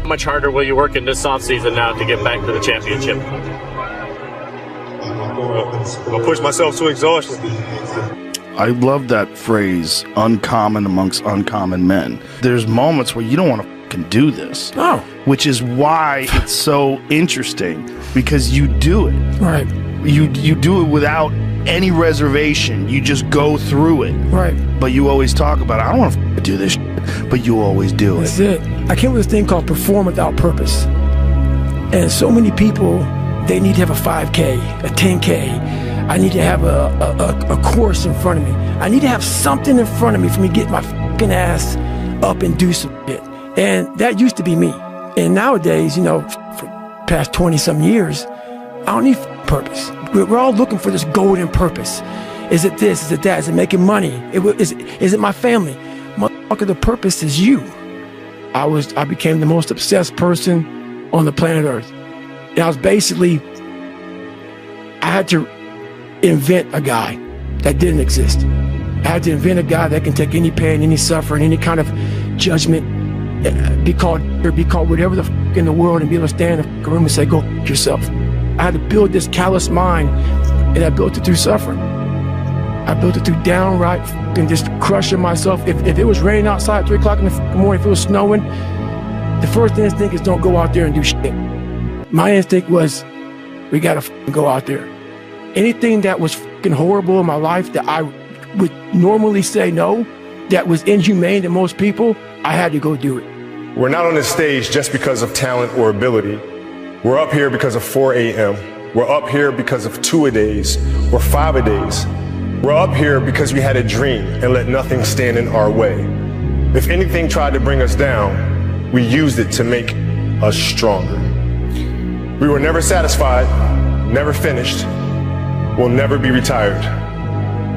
much harder will you work in this offseason now to get back to the championship? I'll push myself to exhaustion. I love that phrase, uncommon amongst uncommon men. There's moments where you don't want to fucking do this. Oh. Which is why it's so interesting, because you do it. Right. You do it without any reservation. You just go through it. Right. But you always talk about, I don't want to do this shit, but you always do it. That's it. I came with this thing called perform without purpose. And so many people, they need to have a 5K, a 10K. I need to have a course in front of me. I need to have something in front of me for me to get my fucking ass up and do some shit. And that used to be me. And nowadays, you know, for past 20-some years, I don't need purpose. We're all looking for this golden purpose. Is it this? Is it that? Is it making money? Is it my family? Motherfucker, the purpose is you. I became the most obsessed person on the planet Earth. And I was basically, I had to invent a guy that didn't exist. I had to invent a guy that can take any pain, any suffering, any kind of judgment, be called whatever the fuck in the world, and be able to stand in the room and say, go fuck yourself. I had to build this callous mind, and I built it through suffering. I built it through downright fucking just crushing myself. If it was raining outside at 3 o'clock in the morning, if it was snowing, the first instinct is don't go out there and do shit. My instinct was, we gotta fucking go out there. Anything that was fucking horrible in my life that I would normally say no, that was inhumane to most people, I had to go do it. We're not on this stage just because of talent or ability. We're up here because of 4 a.m. We're up here because of 2-a-days or 5-a-days. We're up here because we had a dream and let nothing stand in our way. If anything tried to bring us down, we used it to make us stronger. We were never satisfied, never finished, will never be retired.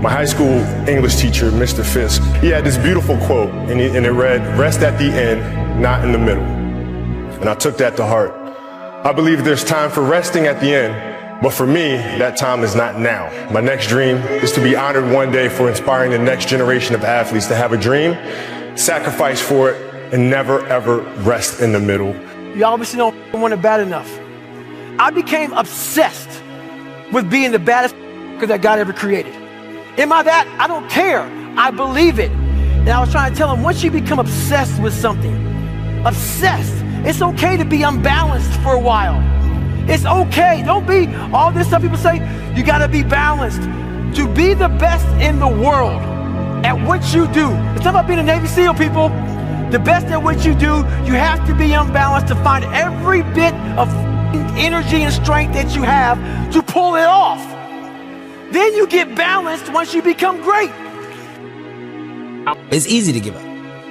My high school English teacher, Mr. Fisk, he had this beautiful quote, and it read, rest at the end, not in the middle. And I took that to heart. I believe there's time for resting at the end, but for me, that time is not now. My next dream is to be honored one day for inspiring the next generation of athletes to have a dream, sacrifice for it, and never ever rest in the middle. You obviously don't want it bad enough. I became obsessed with being the baddest that God ever created. Am I that? I don't care. I believe it. And I was trying to tell him, once you become obsessed with something, obsessed, it's okay to be unbalanced for a while. It's okay. Don't be all this stuff people say, you gotta be balanced. To be the best in the world at what you do. It's not about being a Navy SEAL, people. The best at what you do, you have to be unbalanced to find every bit of energy and strength that you have to pull it off. Then you get balanced once you become great. It's easy to give up.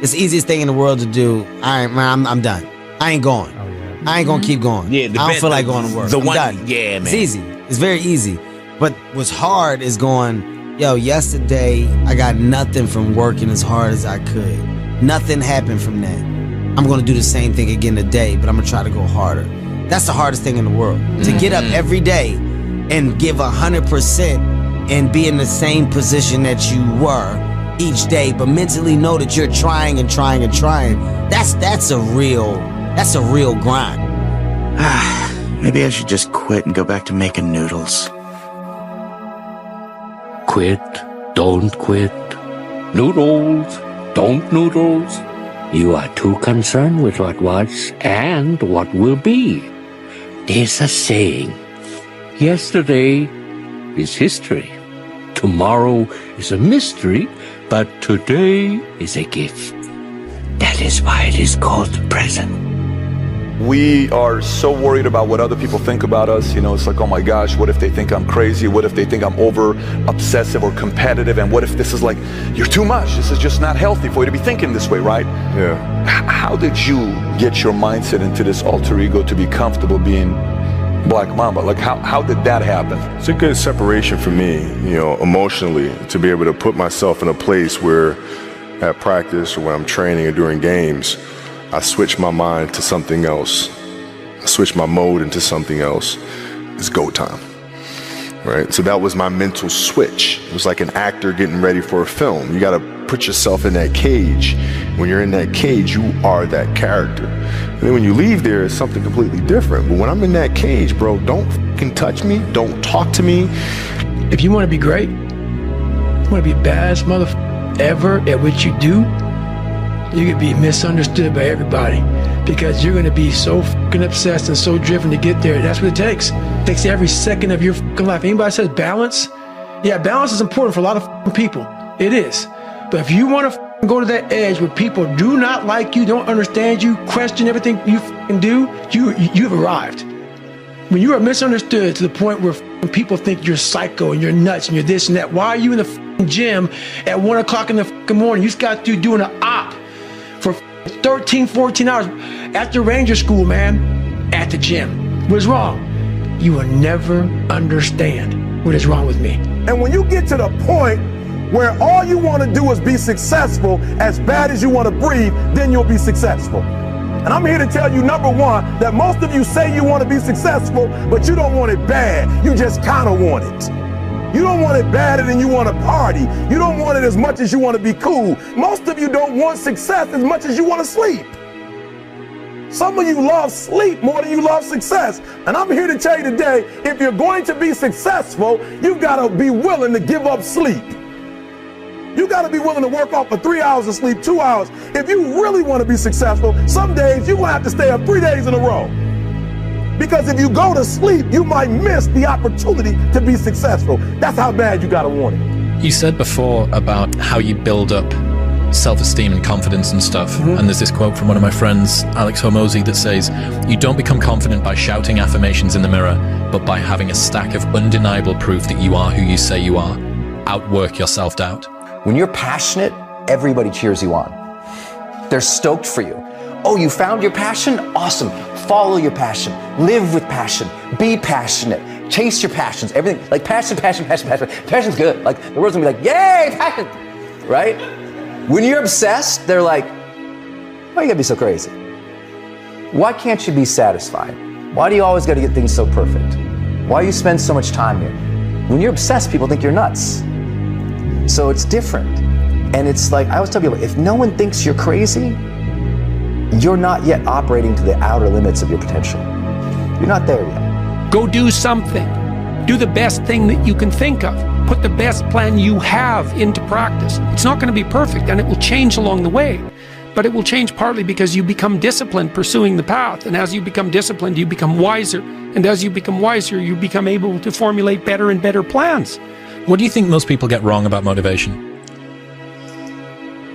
It's the easiest thing in the world to do. I'm done. I ain't going. I ain't gonna keep going. Yeah, I don't feel like going to work. I'm done. Yeah, man. It's easy. It's very easy. But what's hard is going, yo, yesterday I got nothing from working as hard as I could. Nothing happened from that. I'm gonna do the same thing again today, but I'm gonna try to go harder. That's the hardest thing in the world. To get up every day and give 100% and be in the same position that you were each day, but mentally know that you're trying and trying and trying. That's a real grind. Maybe I should just quit and go back to making noodles. Quit, don't quit. Noodles, don't noodles. You are too concerned with what was and what will be. There's a saying, yesterday is history. Tomorrow is a mystery, but today is a gift. That is why it is called the present. We are so worried about what other people think about us. You know, it's like, oh my gosh, what if they think I'm crazy? What if they think I'm over obsessive or competitive? And what if this is like, you're too much. This is just not healthy for you to be thinking this way, right? Yeah. How did you get your mindset into this alter ego to be comfortable being Black Mamba? Like, how did that happen? It's a good separation for me, you know, emotionally, to be able to put myself in a place where at practice or when I'm training or during games, I switch my mind to something else. I switch my mode into something else. It's go time. right? So that was my mental switch. It was like an actor getting ready for a film. You got to put yourself in that cage. When you're in that cage, you are that character. And then when you leave there, it's something completely different. But when I'm in that cage, bro, don't fucking touch me. Don't talk to me. If you want to be great, you want to be the baddest motherfucker ever at what you do, you could be misunderstood by everybody because you're going to be so fucking obsessed and so driven to get there. That's what it takes. It takes every second of your fucking life. Anybody says balance? Yeah, balance is important for a lot of fucking people. It is. But if you want to go to that edge where people do not like you, don't understand you, question everything you fucking do, you've arrived. When you are misunderstood to the point where people think you're psycho and you're nuts and you're this and that, why are you in the gym at 1 o'clock in the morning? You just got through doing an op for 13, 14 hours at the Ranger School, man, at the gym. What is wrong? You will never understand what is wrong with me. And when you get to the point where all you want to do is be successful, as bad as you want to breathe, then you'll be successful. And I'm here to tell you, number one, that most of you say you want to be successful, but you don't want it bad. You just kind of want it. You don't want it badder than you want to party. You don't want it as much as you want to be cool. Most of you don't want success as much as you want to sleep. Some of you love sleep more than you love success. And I'm here to tell you today, if you're going to be successful, you've got to be willing to give up sleep. You got to be willing to work off for 3 hours of sleep, 2 hours. If you really want to be successful, some days you're going to have to stay up 3 days in a row. Because if you go to sleep, you might miss the opportunity to be successful. That's how bad you got to want it. You said before about how you build up self-esteem and confidence and stuff. Mm-hmm. And there's this quote from one of my friends, Alex Hormozy, that says, you don't become confident by shouting affirmations in the mirror, but by having a stack of undeniable proof that you are who you say you are. Outwork your self-doubt. When you're passionate, everybody cheers you on. They're stoked for you. Oh, you found your passion? Awesome. Follow your passion. Live with passion. Be passionate. Chase your passions. Everything. Like passion. Passion's good. Like the world's gonna be like, yay, passion. Right? When you're obsessed, they're like, why you gotta be so crazy? Why can't you be satisfied? Why do you always gotta get things so perfect? Why you spend so much time here? When you're obsessed, people think you're nuts. So it's different. And it's like, I always tell people, if no one thinks you're crazy, you're not yet operating to the outer limits of your potential. You're not there yet. Go do something. Do the best thing that you can think of. Put the best plan you have into practice. It's not going to be perfect, and it will change along the way. But it will change partly because you become disciplined pursuing the path. And as you become disciplined, you become wiser. And as you become wiser, you become able to formulate better and better plans. What do you think most people get wrong about motivation?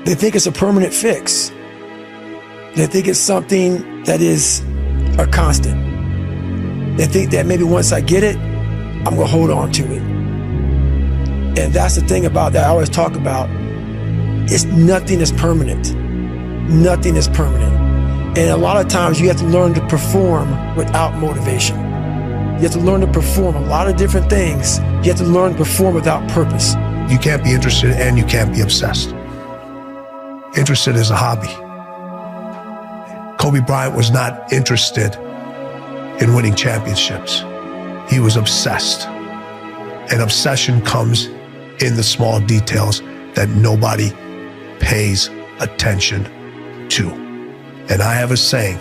They think it's a permanent fix. They think it's something that is a constant. They think that maybe once I get it, I'm going to hold on to it. And that's the thing about that I always talk about. It's nothing is permanent. Nothing is permanent. And a lot of times you have to learn to perform without motivation. You have to learn to perform a lot of different things. You have to learn to perform without purpose. You can't be interested and you can't be obsessed. Interested is a hobby. Kobe Bryant was not interested in winning championships. He was obsessed. And obsession comes in the small details that nobody pays attention to. And I have a saying,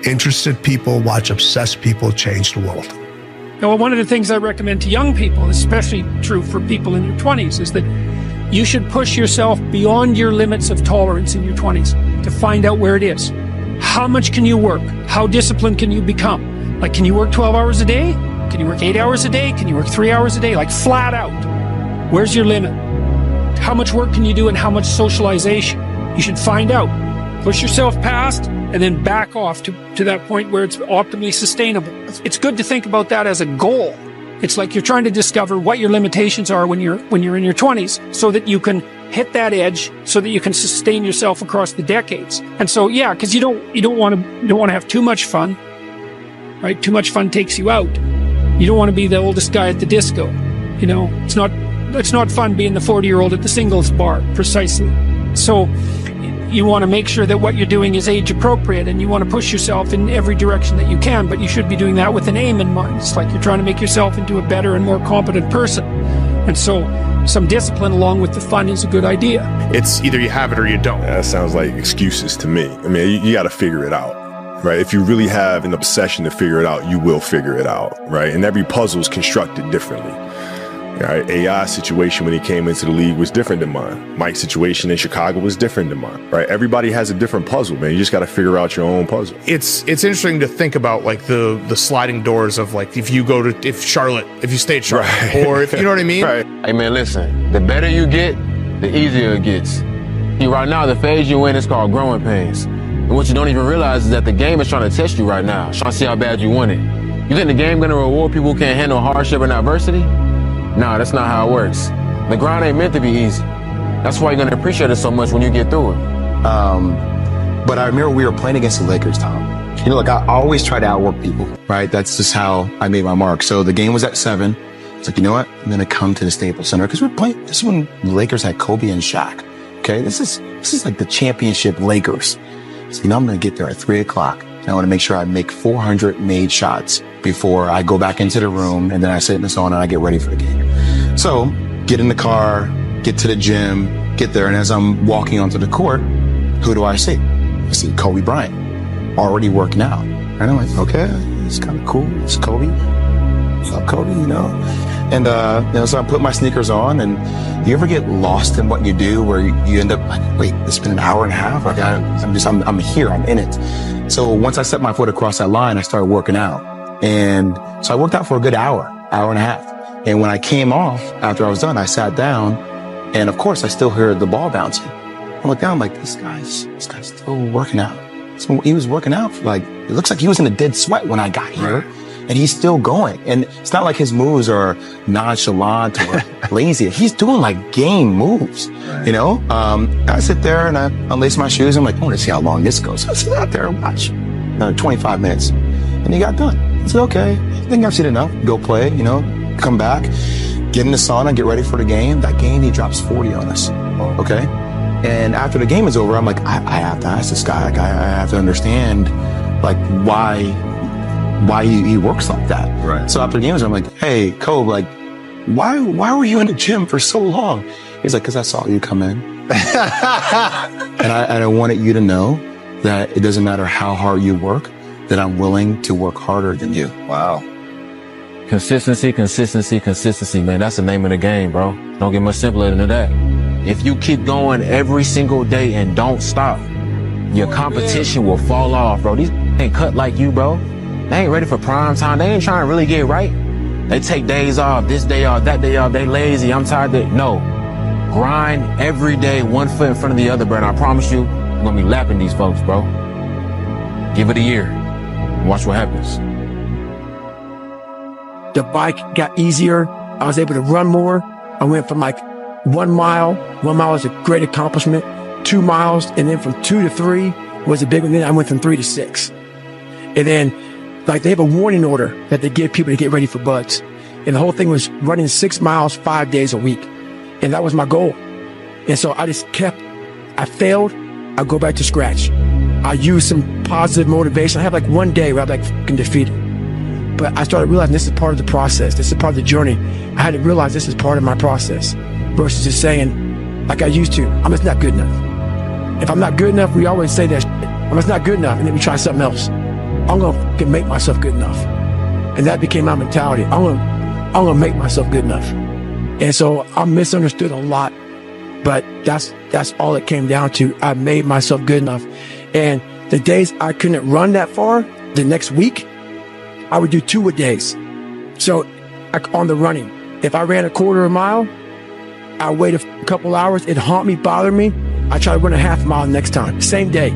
interested people watch obsessed people change the world. Now, one of the things I recommend to young people, especially true for people in their 20s, is that you should push yourself beyond your limits of tolerance in your 20s to find out where it is. How much can you work? How disciplined can you become? Like, can you work 12 hours a day? Can you work 8 hours a day? Can you work 3 hours a day? Like, flat out. Where's your limit? How much work can you do and how much socialization? You should find out. Push yourself past and then back off to that point where it's optimally sustainable. It's good to think about that as a goal. It's like you're trying to discover what your limitations are when you're in your 20s so that you can hit that edge so that you can sustain yourself across the decades. And so, yeah, because you don't want to have too much fun, right? Too much fun takes you out. You don't want to be the oldest guy at the disco. You know, it's not fun being the 40-year-old at the singles bar, precisely. So you want to make sure that what you're doing is age appropriate, and you want to push yourself in every direction that you can, but you should be doing that with an aim in mind. It's like you're trying to make yourself into a better and more competent person. And so some discipline along with the fun is a good idea. It's either you have it or you don't. That sounds like excuses to me. I mean, you got to figure it out, right? If you really have an obsession to figure it out, you will figure it out, right? And every puzzle is constructed differently. Right? AI's situation when he came into the league was different than mine. Mike's situation in Chicago was different than mine, right? Everybody has a different puzzle, man. You just got to figure out your own puzzle. It's interesting to think about like the sliding doors of like if you stay at Charlotte, right. Or if you know what I mean. Right. Hey man, listen, the better you get, the easier it gets. See, right now the phase you're in is called growing pains. And what you don't even realize is that the game is trying to test you right now, trying to see how bad you want it. You think the game gonna reward people who can't handle hardship and adversity? No, that's not how it works. The grind ain't meant to be easy. That's why you're gonna appreciate it so much when you get through it. But I remember we were playing against the Lakers, Tom. You know, like I always try to outwork people, right? That's just how I made my mark. So the game was at 7. It's like, you know what? I'm gonna come to the Staples Center because we're playing. This is when the Lakers had Kobe and Shaq. Okay, this is like the championship Lakers. So you know, I'm gonna get there at 3 o'clock. I want to make sure I make 400 made shots before I go back into the room, and then I sit in the sauna and I get ready for the game. So get in the car, get to the gym, get there, and as I'm walking onto the court, who do I see? I see Kobe Bryant already working out. And I'm like, okay, it's kind of cool. It's Kobe. What's up, Kobe? You know? And so I put my sneakers on, and you ever get lost in what you do where you end up like, wait, it's been an hour and a half. Like I'm here, I'm in it. So once I set my foot across that line, I started working out. And so I worked out for a good hour and a half. And when I came off, after I was done, I sat down, and of course I still heard the ball bouncing. I looked down, I'm like, this guy's still working out. So he was working out for like, it looks like he was in a dead sweat when I got here. Right. And he's still going. And it's not like his moves are nonchalant or lazy. He's doing like game moves, right. You know? I sit there and I unlace my shoes. I'm like, I want to see how long this goes. So I sit out there and watch. Another 25 minutes. And he got done. I said, okay, I think I've seen enough. Go play, you know, come back, get in the sauna, get ready for the game. That game, he drops 40 on us. Okay? And after the game is over, I'm like, I have to ask this guy. Like, I have to understand, like, why he works like that. Right. So after the game, I'm like, hey, Kobe, like, why were you in the gym for so long? He's like, because I saw you come in. and I wanted you to know that it doesn't matter how hard you work, that I'm willing to work harder than you. Wow. Consistency, man. That's the name of the game, bro. Don't get much simpler than that. If you keep going every single day and don't stop, your competition will fall off, bro. These ain't cut like you, bro. They ain't ready for prime time. They ain't trying to really get right. They take days off, this day off, that day off. They lazy. I'm tired. No. Grind every day, one foot in front of the other, bro. And I promise you, I'm going to be lapping these folks, bro. Give it a year. Watch what happens. The bike got easier. I was able to run more. I went from like 1 mile. 1 mile was a great accomplishment. 2 miles. And then from 2 to 3 was a big one. Then I went from 3 to 6. And then like they have a warning order that they give people to get ready for buds. And the whole thing was running 6 miles 5 days a week. And that was my goal. And so I just I failed. I go back to scratch. I use some positive motivation. I have like one day where I'm like fucking defeated. But I started realizing this is part of the process. This is part of the journey. I had to realize this is part of my process versus just saying, like I used to, I'm just not good enough. If I'm not good enough, we always say that shit. I'm just not good enough, and then we try something else. I'm gonna fucking make myself good enough. And that became my mentality. I'm gonna make myself good enough. And so I misunderstood a lot, but that's all it came down to. I made myself good enough. And the days I couldn't run that far, the next week, I would do 2-a-days. So on the running, if I ran a quarter of a mile, I wait a couple hours, it haunt me, bother me. I try to run a half mile next time, same day.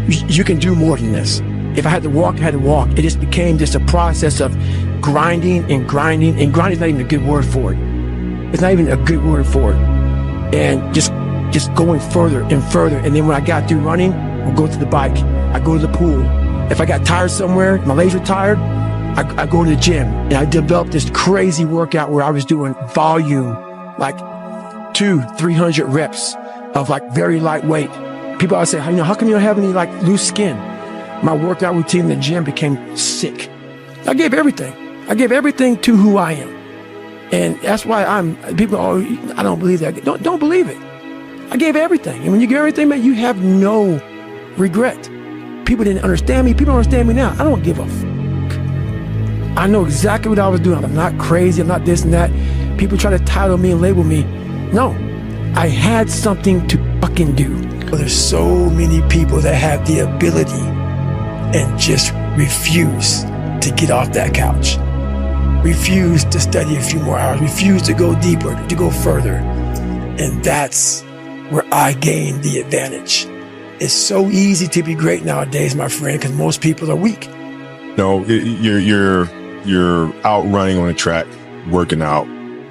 You can do more than this. If I had to walk, I had to walk. It just became just a process of grinding and grinding. And grinding is not even a good word for it. It's not even a good word for it. And just going further and further. And then when I got through running, I'll go to the bike. I go to the pool. If I got tired somewhere, my legs were tired, I go to the gym. And I developed this crazy workout where I was doing volume, like 200-300 reps of like very lightweight, People always say, how come you don't have any like loose skin? My workout routine in the gym became sick. I gave everything. I gave everything to who I am. And that's why people, I don't believe that. Don't believe it. I gave everything. And when you give everything, man, you have no regret. People didn't understand me. People don't understand me now. I don't give a f. I know exactly what I was doing. I'm not crazy. I'm not this and that. People try to title me and label me. No, I had something to fucking do. There's so many people that have the ability and just refuse to get off that couch. Refuse to study a few more hours. Refuse to go deeper, to go further. And that's where I gain the advantage. It's so easy to be great nowadays, my friend, because most people are weak. No, you're out running on a track, working out,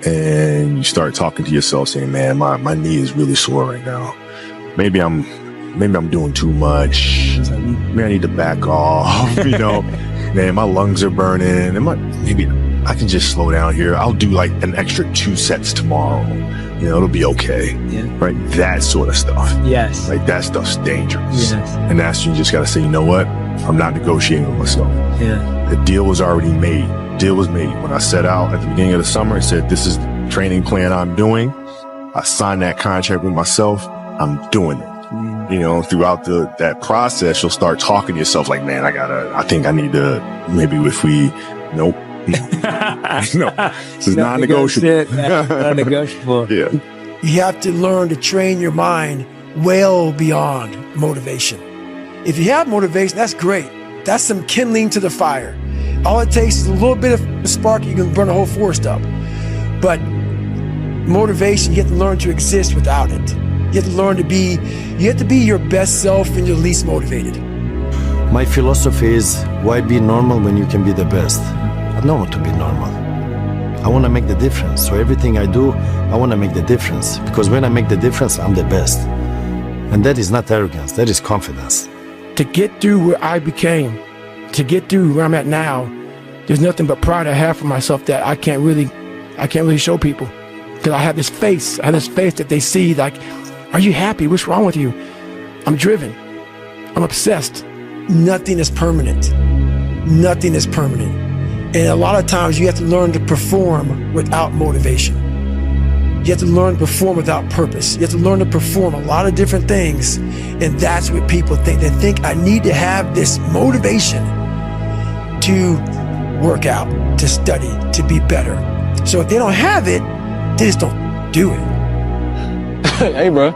and you start talking to yourself saying, man, my knee is really sore right now. Maybe I'm doing too much. Maybe I need to back off, man, my lungs are burning. Maybe I can just slow down here. I'll do like an extra 2 sets tomorrow. It'll be okay. Yeah. Right? That sort of stuff. Yes. Like that stuff's dangerous. Yes. And that's when you just got to say, you know what? I'm not negotiating with myself. Yeah. The deal was already made. Deal was made. When I set out at the beginning of the summer, I said, this is the training plan I'm doing. I signed that contract with myself. I'm doing it. Throughout that process, you'll start talking to yourself like, man, I think I need to, nope. No, this is non-negotiable. Non-negotiable. Yeah. You have to learn to train your mind well beyond motivation. If you have motivation, that's great. That's some kindling to the fire. All it takes is a little bit of spark, you can burn a whole forest up. But motivation, you have to learn to exist without it. You have to be your best self and your least motivated. My philosophy is, why be normal when you can be the best? I don't want to be normal. I want to make the difference. So everything I do, I want to make the difference. Because when I make the difference, I'm the best. And that is not arrogance, that is confidence. To get through where I became, to get through where I'm at now, there's nothing but pride I have for myself that I can't really show people. Because I have this face that they see like, are you happy? What's wrong with you? I'm driven. I'm obsessed. Nothing is permanent. Nothing is permanent. And a lot of times you have to learn to perform without motivation. You have to learn to perform without purpose. You have to learn to perform a lot of different things. And that's what people think. They think I need to have this motivation to work out, to study, to be better. So if they don't have it, they just don't do it. Hey, bro,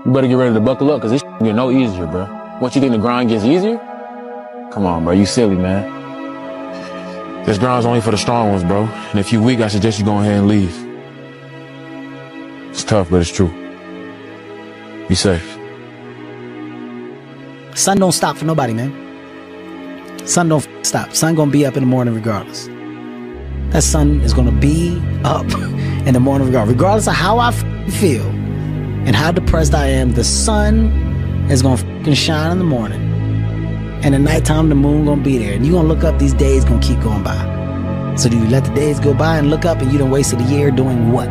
you better get ready to buckle up because this get no easier, bro. What, you think the grind gets easier? Come on, bro, you silly, man. This grind's only for the strong ones, bro. And if you weak, I suggest you go ahead and leave. It's tough, but it's true. Be safe. Sun don't stop for nobody, man. Sun don't stop. Sun gonna be up in the morning regardless. That sun is gonna be up in the morning regardless of how I feel and how depressed I am. The sun is gonna shine in the morning, and at nighttime the moon gonna be there, and you gonna look up. These days gonna keep going by. So do you let the days go by and look up, and you done wasted a year doing what?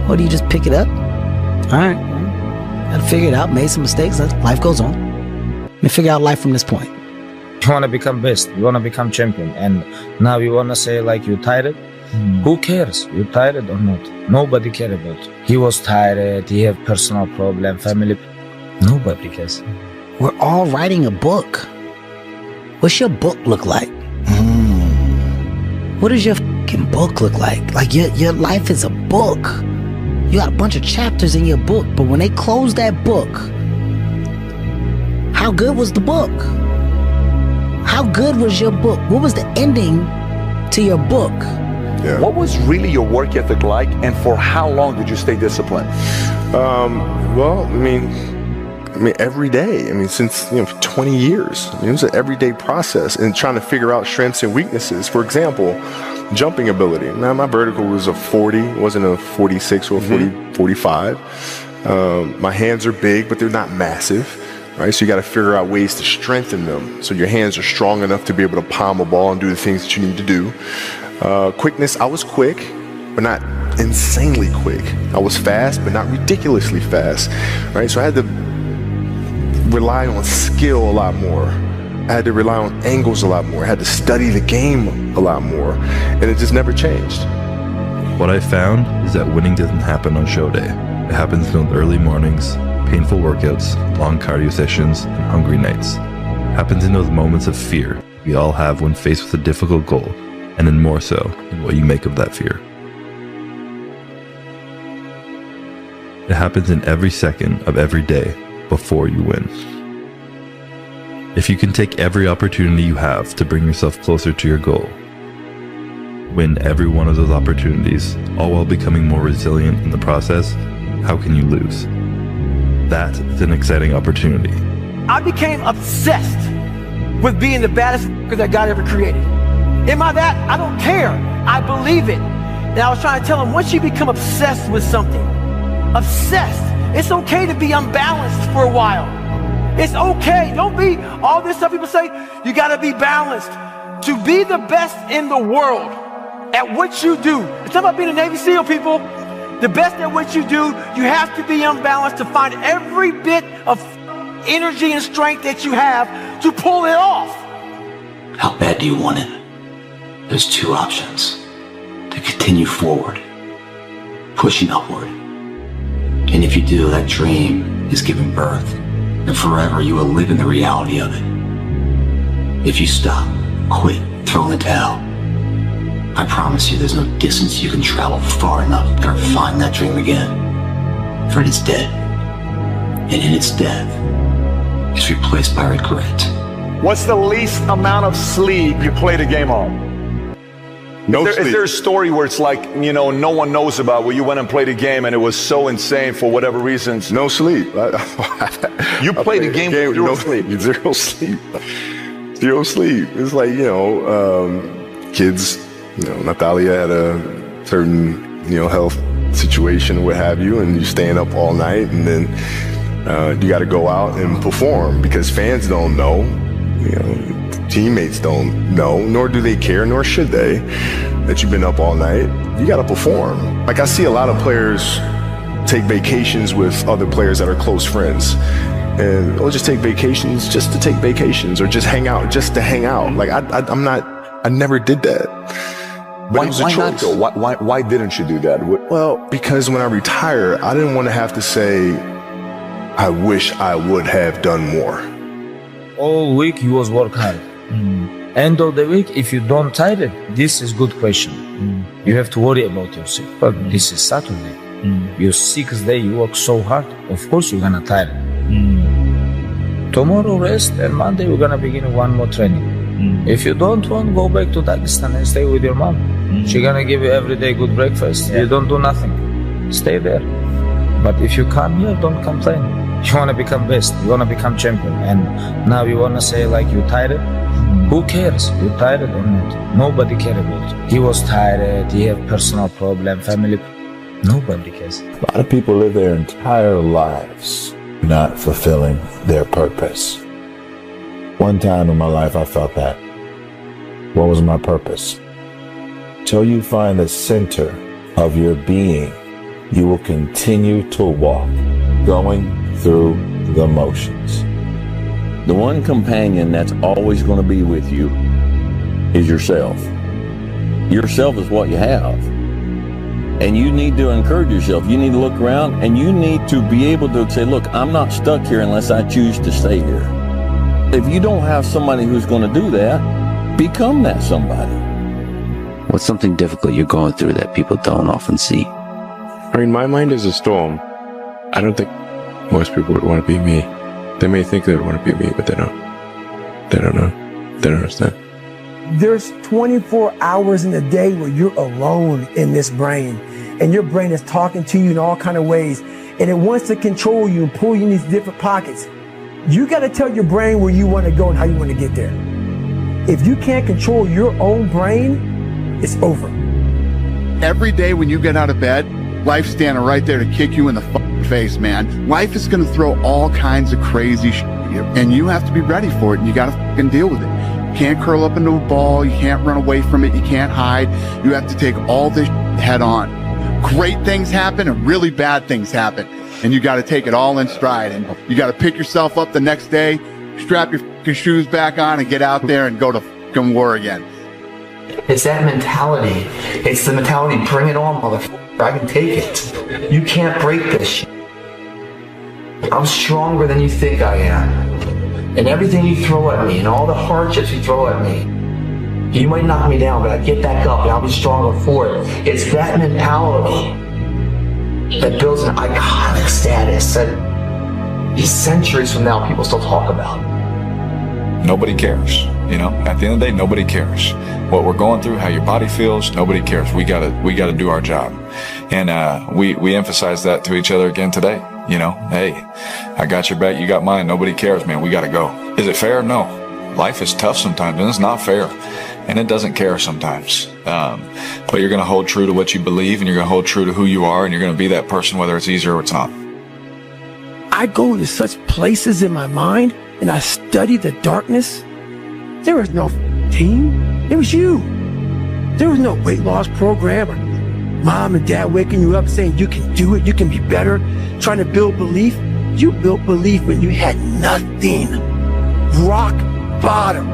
Or do you just pick it up? All right, gotta figure it out. Made some mistakes. Life goes on. Let me figure out life from this point. You want to become best, you want to become champion, and now you want to say like you tired. Who cares? You tired or not? Nobody cares about you. He was tired, he have personal problem, family. Nobody cares. We're all writing a book. What's your book look like? What does your fucking book look like? Like your life is a book. You got a bunch of chapters in your book, but when they close that book, how good was the book? How good was your book? What was the ending to your book? Yeah. What was really your work ethic like, and for how long did you stay disciplined? Well, I mean, every day. I mean, since 20 years. I mean, it was an everyday process, and trying to figure out strengths and weaknesses. For example, jumping ability. Now, my vertical was a 40, it wasn't a 46 or a 45. My hands are big, but they're not massive. Right, so you got to figure out ways to strengthen them so your hands are strong enough to be able to palm a ball and do the things that you need to do. Quickness, I was quick, but not insanely quick. I was fast, but not ridiculously fast. Right, so I had to rely on skill a lot more. I had to rely on angles a lot more. I had to study the game a lot more. And it just never changed. What I found is that winning doesn't happen on show day. It happens in those early mornings, painful workouts, long cardio sessions, and hungry nights. It happens in those moments of fear we all have when faced with a difficult goal, and then more so in what you make of that fear. It happens in every second of every day before you win. If you can take every opportunity you have to bring yourself closer to your goal, win every one of those opportunities, all while becoming more resilient in the process, how can you lose? That is an exciting opportunity. I became obsessed with being the baddest that God ever created. Am I that? I don't care. I believe it. And I was trying to tell him, once you become obsessed with something, obsessed, it's okay to be unbalanced for a while. It's okay. Don't be all this stuff people say. You got to be balanced. To be the best in the world at what you do. It's not about being a Navy SEAL, people. The best at what you do, you have to be unbalanced to find every bit of energy and strength that you have to pull it off. How bad do you want it? There's two options. To continue forward, pushing upward. And if you do, that dream is giving birth, and forever you will live in the reality of it. If you stop, quit, throw in the towel, I promise you there's no distance you can travel far enough to ever find that dream again. For it is dead. And in its death, it's replaced by regret. What's the least amount of sleep you played a game on? Is there a story where it's like, you know, no one knows about, where you went and played a game and it was so insane for whatever reasons? No sleep. You played a game with zero sleep. Zero sleep. Zero sleep. It's like, you know, kids, you know, Natalia had a certain, you know, health situation or what have you, and you're staying up all night, and then you got to go out and perform because fans don't know, you know, teammates don't know, nor do they care, nor should they, that you've been up all night. You got to perform. Like, I see a lot of players take vacations with other players that are close friends, and or just take vacations just to take vacations, or just hang out just to hang out. Like, I never did that. But why not though? Why didn't you do that? Well, because when I retire, I didn't want to have to say, I wish I would have done more. All week you was work hard. End of the week, if you don't tire it, this is good question. You have to worry about yourself. But this is Saturday. Your 6th day, you work so hard. Of course you're gonna tire. Tomorrow rest, and Monday we're gonna begin one more training. If you don't want, go back to Dagestan and stay with your mom. She's gonna give you every day good breakfast. You don't do nothing. Stay there. But if you come here, don't complain. You wanna become best. You wanna become champion. And now you wanna say like you tired? Who cares? You tired or not? Nobody cares about it. He was tired. He had personal problem, family. Nobody cares. A lot of people live their entire lives not fulfilling their purpose. One time in my life I felt that. What was my purpose? Till you find the center of your being, you will continue to walk, going through the motions. The one companion that's always going to be with you is yourself. Yourself is what you have. And you need to encourage yourself. You need to look around, and you need to be able to say, look, I'm not stuck here unless I choose to stay here. If you don't have somebody who's going to do that, become that somebody. What's something difficult you're going through that people don't often see? I mean, my mind is a storm. I don't think most people would want to be me. They may think they would want to be me, but they don't. They don't know. They don't understand. There's 24 hours in a day where you're alone in this brain, and your brain is talking to you in all kind of ways, and it wants to control you and pull you in these different pockets. You got to tell your brain where you want to go and how you want to get there. If you can't control your own brain, it's over. Every day when you get out of bed, life's standing right there to kick you in the face, man. Life is going to throw all kinds of crazy shit at you, and you have to be ready for it, and you got to deal with it. You can't curl up into a ball. You can't run away from it. You can't hide. You have to take all this head on. Great things happen and really bad things happen. and you got to take it all in stride, and you got to pick yourself up the next day, strap your shoes back on, and get out there and go to fucking war again. It's that mentality. It's the mentality, bring it on, motherfucker. I can take it. You can't break this shit. I'm stronger than you think I am. And everything you throw at me and all the hardships you throw at me, you might knock me down, but I get back up and I'll be stronger for it. It's that mentality that builds an iconic status that centuries from now people still talk about. Nobody cares. You know, at the end of the day, nobody cares. What we're going through, how your body feels, nobody cares. We gotta do our job. And we emphasize that to each other again today. You know, hey, I got your back, you got mine, nobody cares, man, we gotta go. Is it fair? No. Life is tough sometimes, and it's not fair. And it doesn't care sometimes. But you're gonna hold true to what you believe, and you're gonna hold true to who you are, and you're gonna be that person whether it's easy or it's not. I go to such places in my mind, and I study the darkness. There was no team. It was you. There was no weight loss program or mom and dad waking you up saying you can do it, you can be better, trying to build belief. You built belief when you had nothing. Rock bottom.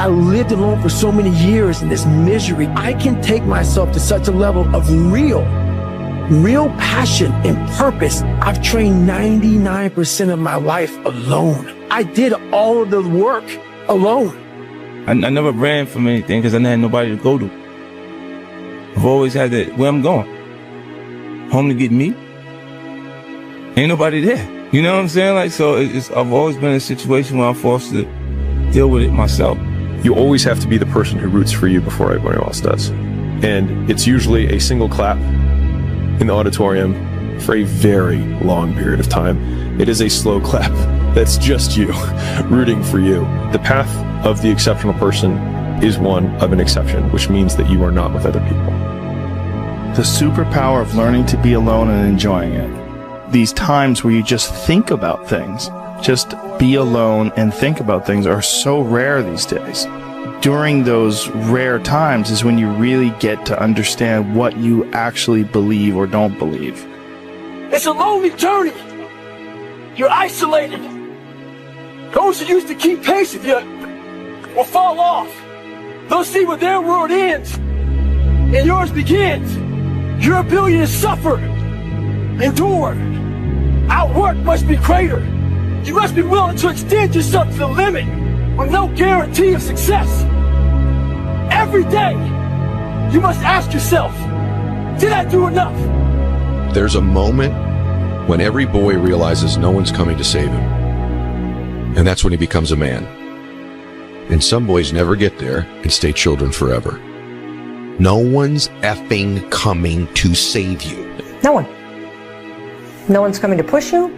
I lived alone for so many years in this misery. I can take myself to such a level of real passion and purpose. I've trained 99% of my life alone. I did all of the work alone. I never ran from anything because I didn't have nobody to go to. I've always had that, where I'm going. Home to get me. Ain't nobody there. You know what I'm saying? Like, so I've always been in a situation where I'm forced to deal with it myself. You always have to be the person who roots for you before everybody else does. And it's usually a single clap in the auditorium for a very long period of time. It is a slow clap. That's just you rooting for you. The path of the exceptional person is one of an exception, which means that you are not with other people. The superpower of learning to be alone and enjoying it. These times where you just think about things, just be alone and think about things, are so rare these days. During those rare times is when you really get to understand what you actually believe or don't believe. It's a lonely journey. You're isolated. Those who used to keep pace with you will fall off. They'll see where their world ends and yours begins. Your ability to suffer, endure, outwork must be greater. You must be willing to extend yourself to the limit with no guarantee of success. Every day, you must ask yourself, did I do enough? There's a moment when every boy realizes no one's coming to save him. And that's when he becomes a man. And some boys never get there and stay children forever. No one's effing coming to save you. No one. No one's coming to push you.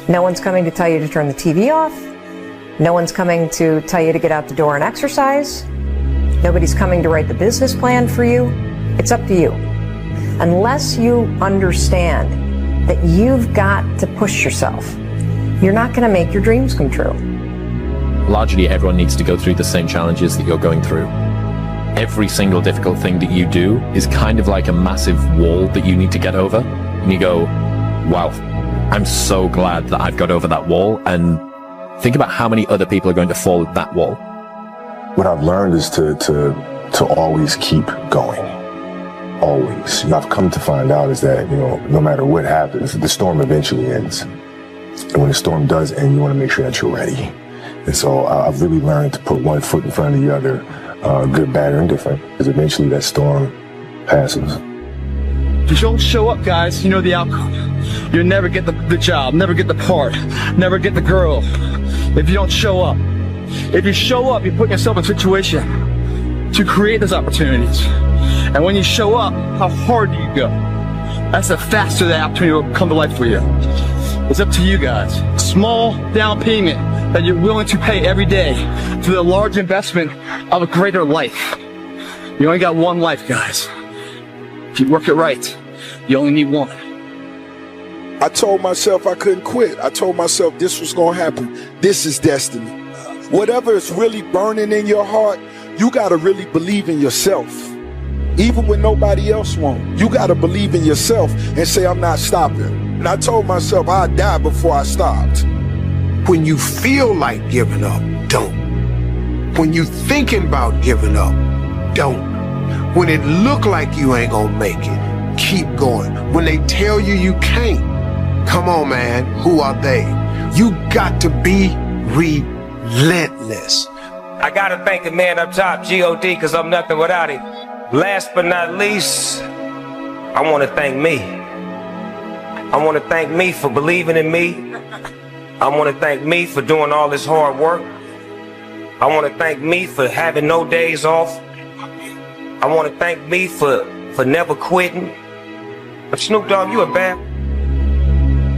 No one's coming to tell you to turn the TV off. No one's coming to tell you to get out the door and exercise. Nobody's coming to write the business plan for you. It's up to you. Unless you understand that you've got to push yourself, you're not going to make your dreams come true. Largely, everyone needs to go through the same challenges that you're going through. Every single difficult thing that you do is kind of like a massive wall that you need to get over. And you go, wow, I'm so glad that I've got over that wall. And think about how many other people are going to fall at that wall. What I've learned is to always keep going. Always. I've come to find out is that, no matter what happens, the storm eventually ends. And when the storm does end, you want to make sure that you're ready. And so I've really learned to put one foot in front of the other, good, bad, or indifferent, because eventually that storm passes. If you don't show up, guys, you know the outcome. You'll never get the job, never get the part, never get the girl if you don't show up. If you show up, you're putting yourself in a situation to create those opportunities. And when you show up, how hard do you go? That's the faster the opportunity will come to life for you. It's up to you guys. Small down payment that you're willing to pay every day for the large investment of a greater life. You only got one life, guys. If you work it right, you only need one. I told myself I couldn't quit. I told myself this was going to happen. This is destiny. Whatever is really burning in your heart, you got to really believe in yourself. Even when nobody else won't. You got to believe in yourself and say, I'm not stopping. And I told myself I'd die before I stopped. When you feel like giving up, don't. When you thinking about giving up, don't. When it look like you ain't gonna make it, keep going. When they tell you you can't, come on, man, who are they? You got to be relentless. I gotta thank the man up top, G.O.D., because I'm nothing without him. Last but not least, I want to thank me. I want to thank me for believing in me. I want to thank me for doing all this hard work. I want to thank me for having no days off. I want to thank me for never quitting. But Snoop Dogg, you a bad...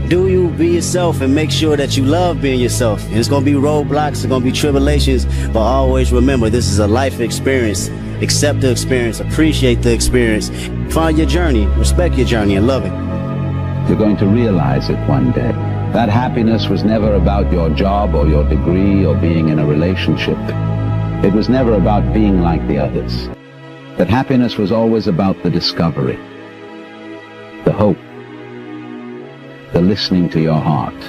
Do you be yourself and make sure that you love being yourself. And it's going to be roadblocks, it's going to be tribulations, but always remember this is a life experience. Accept the experience, appreciate the experience, find your journey, respect your journey, and love it. You're going to realize it one day. That happiness was never about your job or your degree or being in a relationship. It was never about being like the others. That happiness was always about the discovery, the hope, the listening to your heart,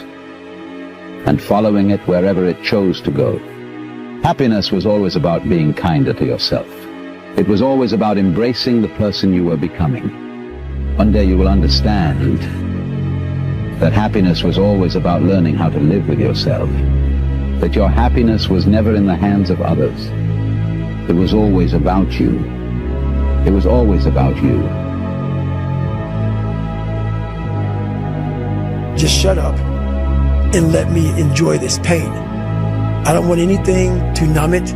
and following it wherever it chose to go. Happiness was always about being kinder to yourself. It was always about embracing the person you were becoming. One day you will understand that happiness was always about learning how to live with yourself, that your happiness was never in the hands of others. It was always about you. It was always about you. Just shut up and let me enjoy this pain. I don't want anything to numb it.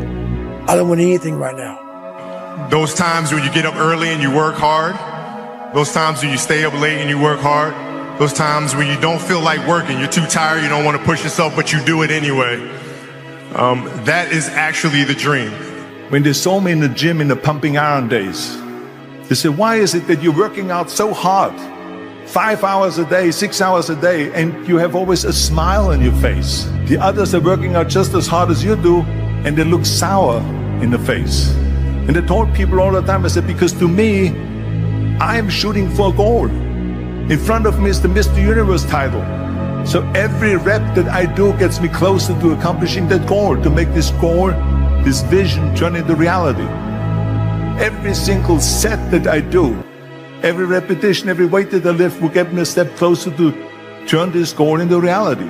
I don't want anything right now. Those times when you get up early and you work hard, those times when you stay up late and you work hard, those times when you don't feel like working, you're too tired, you don't want to push yourself, but you do it anyway. That is actually the dream. When they saw me in the gym in the pumping iron days, they said, why is it that you're working out so hard? 5 hours a day, 6 hours a day, and you have always a smile on your face. The others are working out just as hard as you do, and they look sour in the face. And I told people all the time, I said, because to me, I'm shooting for a goal. In front of me is the Mr. Universe title. So every rep that I do gets me closer to accomplishing that goal, to make this goal, this vision turn into reality. Every single set that I do, every repetition, every weight that I lift will get me a step closer to turn this goal into reality.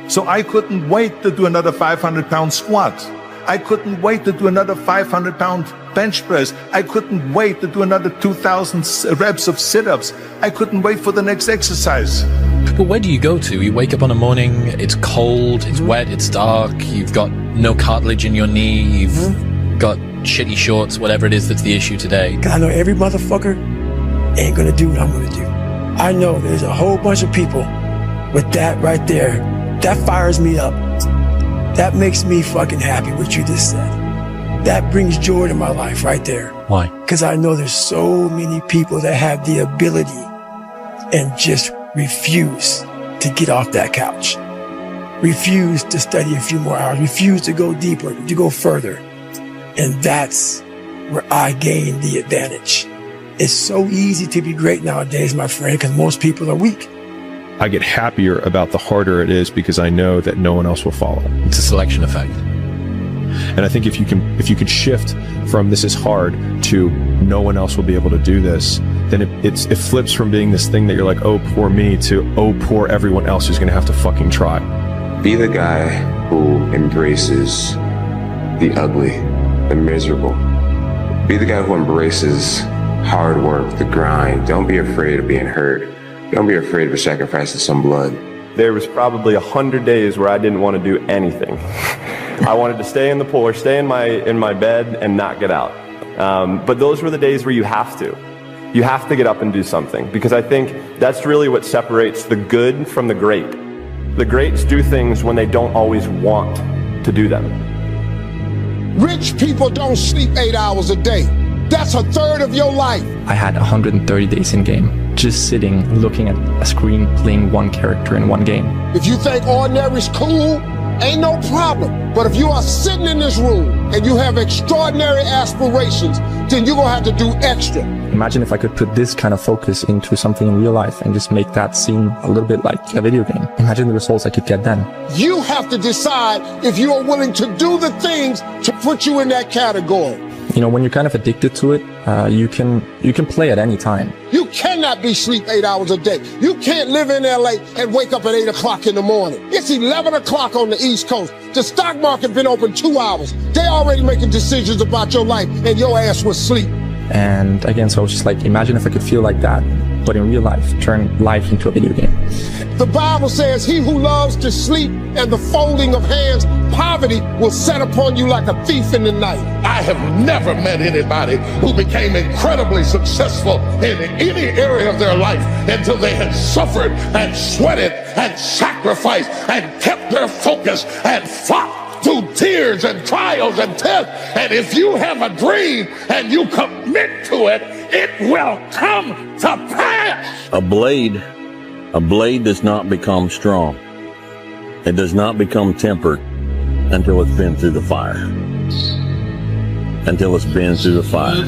So I couldn't wait to do another 500-pound squat. I couldn't wait to do another 500-pound bench press. I couldn't wait to do another 2,000 reps of sit-ups. I couldn't wait for the next exercise. But where do you go to? You wake up on a morning, it's cold, it's wet, it's dark, you've got no cartilage in your knee, you've got shitty shorts, whatever it is that's the issue today. I know every motherfucker ain't gonna do what I'm gonna do. I know there's a whole bunch of people with that right there. That fires me up. That makes me fucking happy what you just said. That brings joy to my life right there. Why? Because I know there's so many people that have the ability and just refuse to get off that couch. Refuse to study a few more hours. Refuse to go deeper, to go further. And that's where I gain the advantage. It's so easy to be great nowadays, my friend, because most people are weak. I get happier about the harder it is because I know that no one else will follow. It's a selection effect. And I think if you can shift from this is hard to no one else will be able to do this, then it flips from being this thing that you're like, oh, poor me, to oh, poor everyone else who's gonna have to fucking try. Be the guy who embraces the ugly, the miserable. Be the guy who embraces hard work, the grind. Don't be afraid of being hurt. Don't be afraid of sacrificing some blood. There was probably 100 days where I didn't want to do anything. I wanted to stay in the pool or stay in my bed and not get out. But those were the days where you have to. You have to get up and do something, because I think that's really what separates the good from the great. The greats do things when they don't always want to do them. Rich people don't sleep 8 hours a day. That's a third of your life. I had 130 days in game, just sitting, looking at a screen, playing one character in one game. If you think ordinary's cool, ain't no problem. But if you are sitting in this room and you have extraordinary aspirations, then you're gonna have to do extra. Imagine if I could put this kind of focus into something in real life and just make that seem a little bit like a video game. Imagine the results I could get then. You have to decide if you are willing to do the things to put you in that category. You know, when you're kind of addicted to it, you can play at any time. You cannot be sleep 8 hours a day. You can't live in LA and wake up at 8 o'clock in the morning. It's 11 o'clock on the East Coast. The stock market been open 2 hours. They already making decisions about your life and your ass was asleep. And again, so I was just like, imagine if I could feel like that, but in real life, turn life into a video game. The Bible says, he who loves to sleep and the folding of hands, poverty will set upon you like a thief in the night. I have never met anybody who became incredibly successful in any area of their life until they had suffered and sweated and sacrificed and kept their focus and fought through tears and trials and tests. And if you have a dream and you commit to it, it will come to pass. A blade does not become strong. It does not become tempered until it's been through the fire. Until it's been through the fire.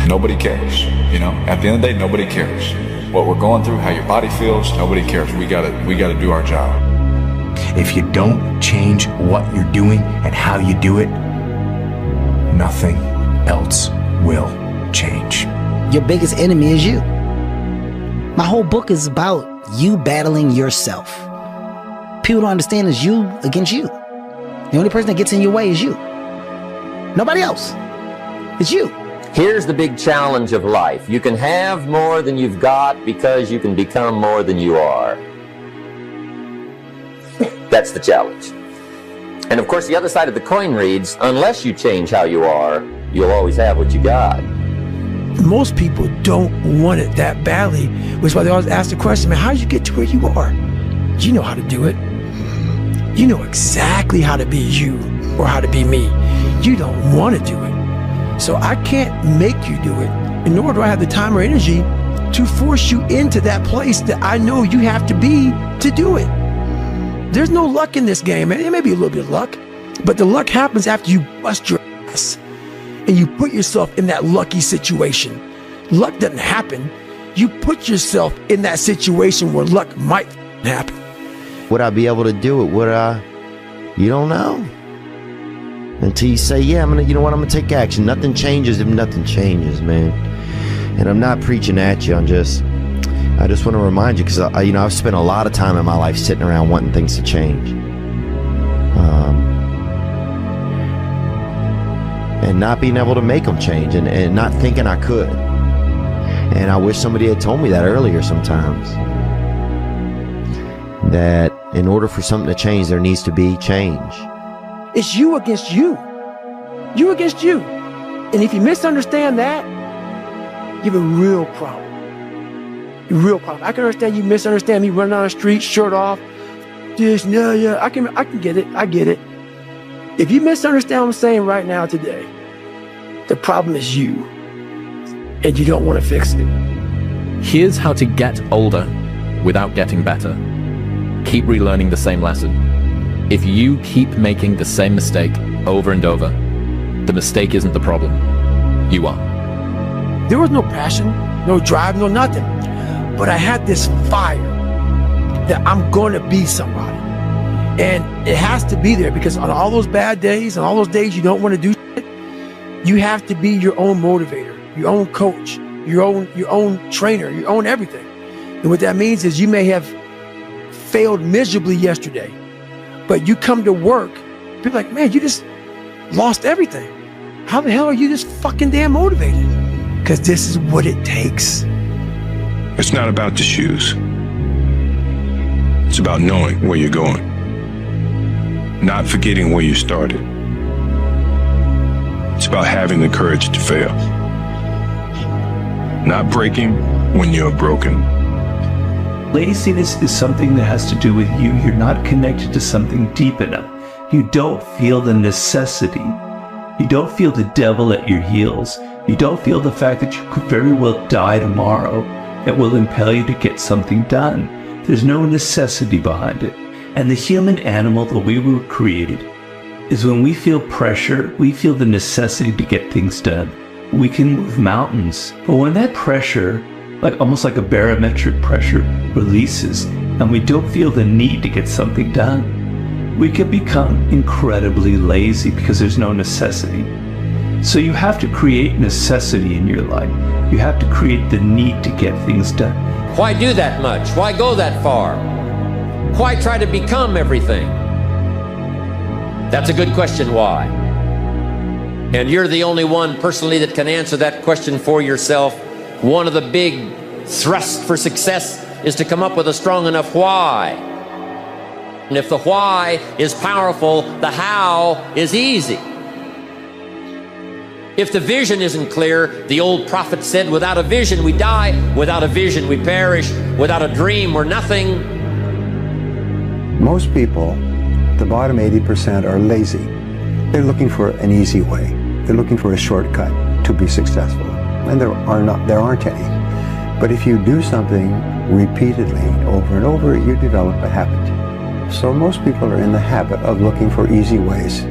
Nobody cares. You know, at the end of the day, nobody cares. What we're going through, how your body feels, nobody cares. We gotta do our job. If you don't change what you're doing and how you do it, nothing else will change. Your biggest enemy is you. My whole book is about you battling yourself. People don't understand it's you against you. The only person that gets in your way is you. Nobody else. It's you. Here's the big challenge of life. You can have more than you've got because you can become more than you are. That's the challenge. And of course, the other side of the coin reads, unless you change how you are, you'll always have what you got. Most people don't want it that badly, which is why they always ask the question, man, how did you get to where you are? You know how to do it. You know exactly how to be you or how to be me. You don't want to do it. So I can't make you do it, and nor do I have the time or energy to force you into that place that I know you have to be to do it. There's no luck in this game, man. It may be a little bit of luck, but the luck happens after you bust your ass and you put yourself in that lucky situation. Luck doesn't happen. You put yourself in that situation where luck might happen. Would I be able to do it? Would I? You don't know. Until you say, yeah, you know what, I'm gonna take action. Nothing changes if nothing changes, man. And I'm not preaching at you. I just want to remind you, because I've spent a lot of time in my life sitting around wanting things to change, and not being able to make them change, and not thinking I could. And I wish somebody had told me that earlier sometimes, that in order for something to change, there needs to be change. It's you against you. You against you. And if you misunderstand that, you have a real problem. A real problem. I can understand you misunderstand me running down the street, shirt off. Yeah, I can get it. I get it. If you misunderstand what I'm saying right now today, the problem is you. And you don't want to fix it. Here's how to get older without getting better. Keep relearning the same lesson. If you keep making the same mistake over and over, the mistake isn't the problem. You are. There was no passion, no drive, no nothing. But I had this fire that I'm going to be somebody. And it has to be there, because on all those bad days and all those days you don't want to do shit, you have to be your own motivator, your own coach, your own trainer, your own everything. And what that means is you may have failed miserably yesterday, but you come to work, people are like, man, you just lost everything. How the hell are you this fucking damn motivated? Because this is what it takes. It's not about the shoes. It's about knowing where you're going. Not forgetting where you started. It's about having the courage to fail. Not breaking when you're broken. Laziness is something that has to do with you. You're not connected to something deep enough. You don't feel the necessity. You don't feel the devil at your heels. You don't feel the fact that you could very well die tomorrow that will impel you to get something done. There's no necessity behind it. And the human animal, the way we were created, is when we feel pressure, we feel the necessity to get things done. We can move mountains. But when that pressure, almost like a barometric pressure, releases, and we don't feel the need to get something done, we can become incredibly lazy because there's no necessity. So you have to create necessity in your life. You have to create the need to get things done. Why do that much? Why go that far? Why try to become everything? That's a good question, why? And you're the only one personally that can answer that question for yourself. One of the big thrusts for success is to come up with a strong enough why. And if the why is powerful, the how is easy. If the vision isn't clear, the old prophet said, without a vision we die, without a vision we perish, without a dream we're nothing. Most people, the bottom 80%, are lazy. They're looking for an easy way. They're looking for a shortcut to be successful. And there aren't any. But if you do something repeatedly over and over, you develop a habit. So most people are in the habit of looking for easy ways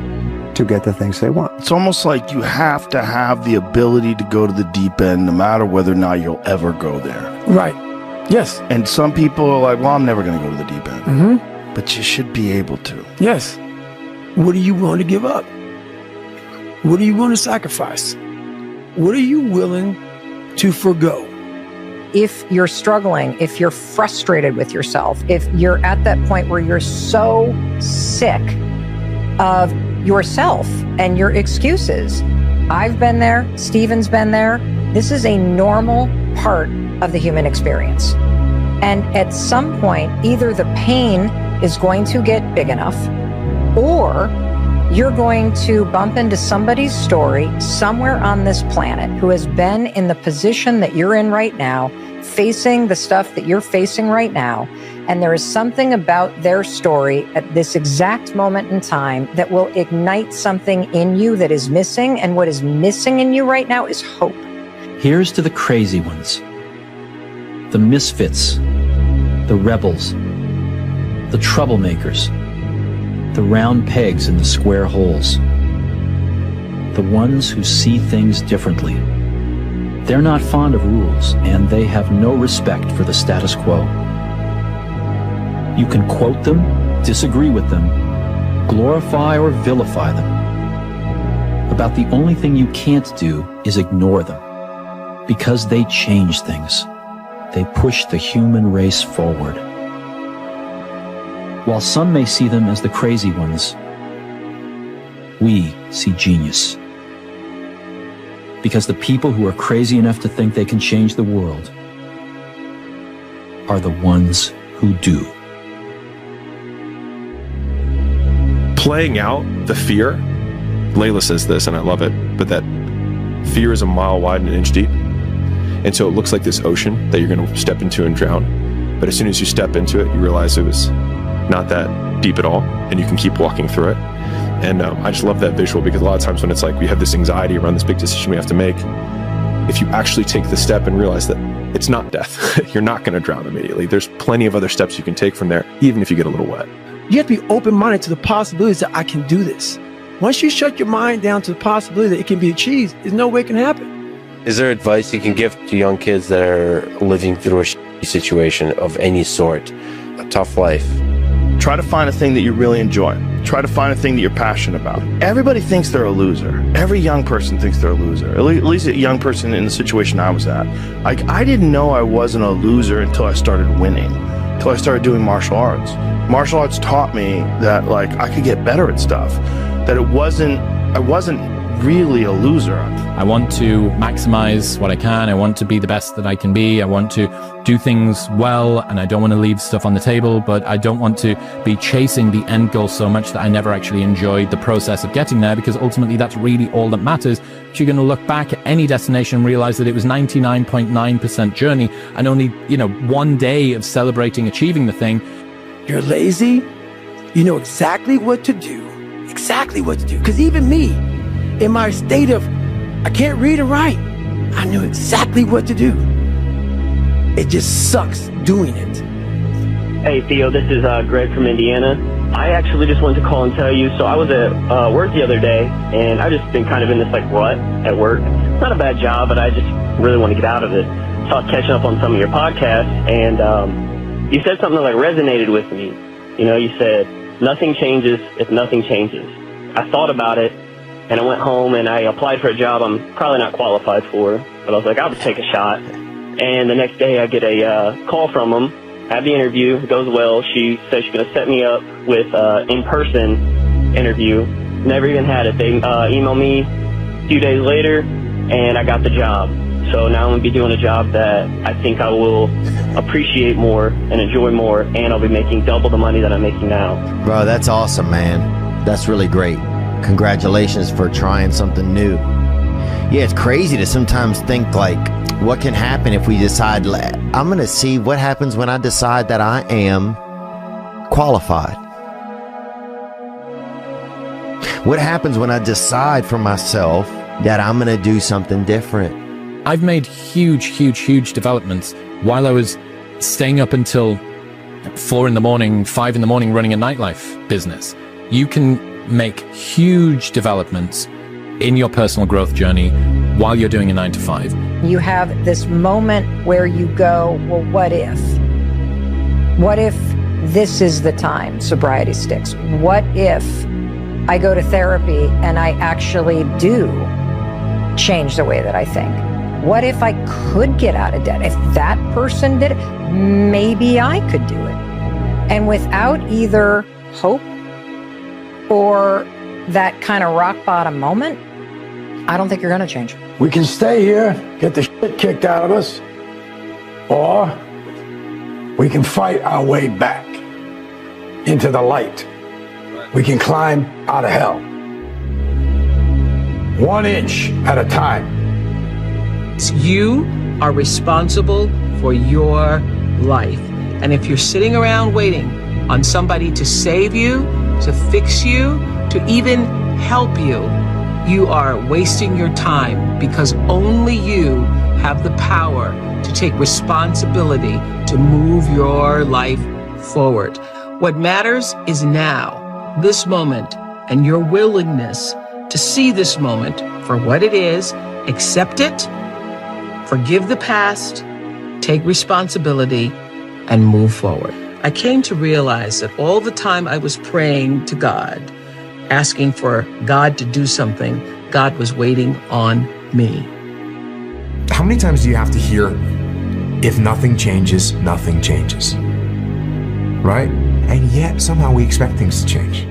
to get the things they want. It's almost like you have to have the ability to go to the deep end no matter whether or not you'll ever go there. Right. Yes. And some people are like, well, I'm never going to go to the deep end. Mm-hmm. But you should be able to. Yes. What do you want to give up? What are you willing to sacrifice? What are you willing to forgo? If you're struggling, if you're frustrated with yourself, if you're at that point where you're so sick of yourself and your excuses, I've been there, Stephen's been there. This is a normal part of the human experience. And at some point, either the pain is going to get big enough, or you're going to bump into somebody's story somewhere on this planet who has been in the position that you're in right now, facing the stuff that you're facing right now. And there is something about their story at this exact moment in time that will ignite something in you that is missing. And what is missing in you right now is hope. Here's to the crazy ones, the misfits, the rebels, the troublemakers, the round pegs in the square holes, the ones who see things differently. They're not fond of rules, and they have no respect for the status quo. You can quote them, disagree with them, glorify or vilify them. About the only thing you can't do is ignore them, because they change things. They push the human race forward. While some may see them as the crazy ones, we see genius. Because the people who are crazy enough to think they can change the world are the ones who do. Playing out the fear, Layla says this, and I love it, but that fear is a mile wide and an inch deep. And so it looks like this ocean that you're going to step into and drown. But as soon as you step into it, you realize it was not that deep at all, and you can keep walking through it. And I just love that visual, because a lot of times when it's like we have this anxiety around this big decision we have to make, if you actually take the step and realize that it's not death, you're not going to drown immediately. There's plenty of other steps you can take from there, even if you get a little wet. You have to be open-minded to the possibilities that I can do this. Once you shut your mind down to the possibility that it can be achieved, there's no way it can happen. Is there advice you can give to young kids that are living through a situation of any sort, a tough life? Try to find a thing that you really enjoy. Try to find a thing that you're passionate about. Everybody thinks they're a loser. Every young person thinks they're a loser. At least a young person in the situation I was at. Like, I didn't know I wasn't a loser until I started winning, until I started doing martial arts. Martial arts taught me that, like, I could get better at stuff, that I wasn't really a loser. I want to maximize what I can. I want to be the best that I can be. I want to do things well, and I don't want to leave stuff on the table, but I don't want to be chasing the end goal so much that I never actually enjoyed the process of getting there, because ultimately that's really all that matters. But you're going to look back at any destination and realize that it was 99.9% journey and only, one day of celebrating achieving the thing. You're lazy. You know exactly what to do. Exactly what to do. Because even me, in my state of, I can't read or write, I knew exactly what to do. It just sucks doing it. Hey, Theo, this is Greg from Indiana. I actually just wanted to call and tell you, so I was at work the other day, and I've just been kind of in this, like, rut at work. It's not a bad job, but I just really want to get out of it. So I was catching up on some of your podcasts, and you said something that, like, resonated with me. You know, you said, nothing changes if nothing changes. I thought about it, and I went home, and I applied for a job I'm probably not qualified for, but I was like, I'll just take a shot. And the next day, I get a call from them. Have the interview, it goes well. She says she's going to set me up with in-person interview. Never even had it. They emailed me a few days later, and I got the job. So now I'm going to be doing a job that I think I will appreciate more and enjoy more, and I'll be making double the money that I'm making now. Bro, that's awesome, man. That's really great. Congratulations for trying something new. Yeah, it's crazy to sometimes think, like, what can happen if we decide, I'm going to see what happens when I decide that I am qualified. What happens when I decide for myself that I'm going to do something different? I've made huge developments while I was staying up until 4 in the morning, 5 in the morning running a nightlife business. You can make huge developments in your personal growth journey while you're doing a 9-to-5. You have this moment where you go, well, what if? What if this is the time sobriety sticks? What if I go to therapy and I actually do change the way that I think? What if I could get out of debt? If that person did it, maybe I could do it. And without either hope or that kind of rock bottom moment, I don't think you're going to change. We can stay here, get the shit kicked out of us, or we can fight our way back into the light. We can climb out of hell. 1 inch at a time. You are responsible for your life. And if you're sitting around waiting on somebody to save you, to fix you, to even help you, you are wasting your time, because only you have the power to take responsibility to move your life forward. What matters is now, this moment, and your willingness to see this moment for what it is, accept it, forgive the past, take responsibility, and move forward. I came to realize that all the time I was praying to God, asking for God to do something, God was waiting on me. How many times do you have to hear, if nothing changes, nothing changes? Right? And yet somehow we expect things to change.